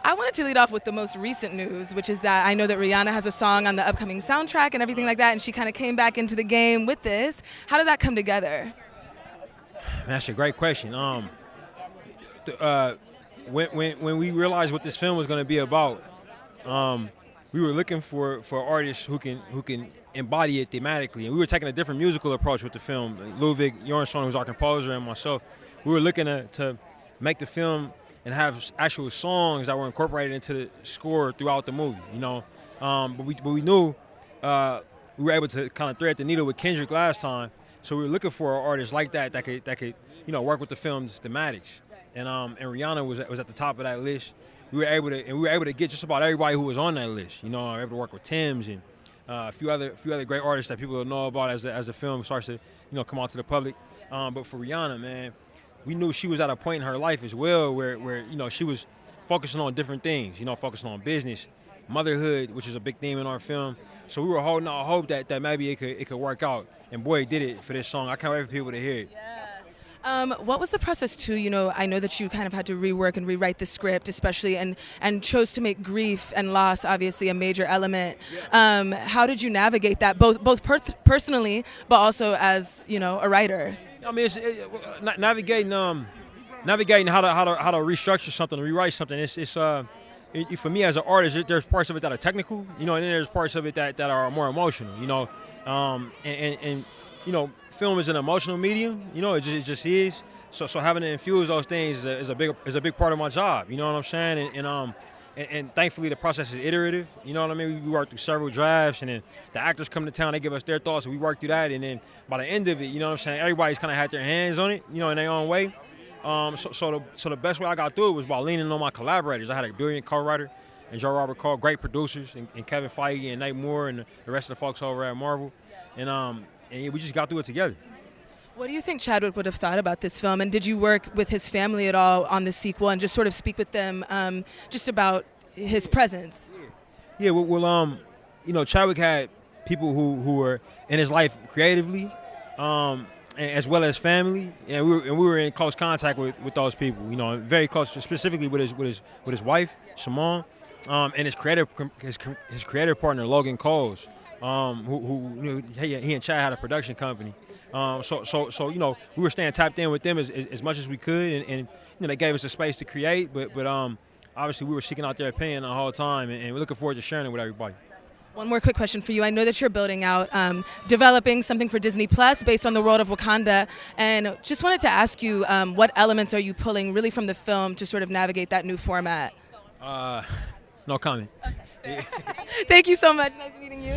I wanted to lead off with the most recent news, which is that I know that Rihanna has a song on the upcoming soundtrack and everything like that, and she kind of came back into the game with this. How did that come together? That's a great question. When we realized what this film was going to be about, we were looking for artists who can embody it thematically, and we were taking a different musical approach with the film. Ludwig Göransson, who's our composer, and myself, we were looking to make the film and have actual songs that were incorporated into the score throughout the movie. But we knew we were able to kind of thread the needle with Kendrick last time, so we were looking for artists like that could work with the film's thematics. And Rihanna was at the top of that list. We were able to get just about everybody who was on that list. We were able to work with Tim's and a few other great artists that people will know about as the film starts to come out to the public. But for Rihanna, man, we knew she was at a point in her life as well where she was focusing on different things. Focusing on business, motherhood, which is a big theme in our film. So we were holding out hope that maybe it could work out. And boy, it did it for this song. I can't wait for people to hear it. What was the process too? I know that you kind of had to rework and rewrite the script, especially, and chose to make grief and loss obviously a major element. How did you navigate that, both personally, but also as a writer? I mean, navigating how to restructure something, rewrite something. It's for me as an artist, there's parts of it that are technical, and then there's parts of it that are more emotional, film is an emotional medium, it just is. So having to infuse those things is a big part of my job. You know what I'm saying? And thankfully the process is iterative. You know what I mean? We work through several drafts, and then the actors come to town, they give us their thoughts, and we work through that. And then by the end of it, everybody's kind of had their hands on it, in their own way. So the best way I got through it was by leaning on my collaborators. I had a brilliant co-writer and Joe Robert Cole, great producers, and Kevin Feige and Nate Moore and the rest of the folks over at Marvel. And we just got through it together. What do you think Chadwick would have thought about this film? And did you work with his family at all on the sequel and just sort of speak with them just about his presence? Yeah, well, Chadwick had people who were in his life creatively, as well as family, and we were in close contact with those people. Very close, specifically with his wife, Simone, and his creative partner, Logan Coles. Who he and Chad had a production company. So we were staying tapped in with them as much as we could, and they gave us the space to create, but obviously we were seeking out their opinion the whole time, and we're looking forward to sharing it with everybody. One more quick question for you. I know that you're building out, developing something for Disney Plus based on the world of Wakanda, and just wanted to ask you, what elements are you pulling really from the film to sort of navigate that new format? No comment. Okay. Thank you so much. Nice meeting you.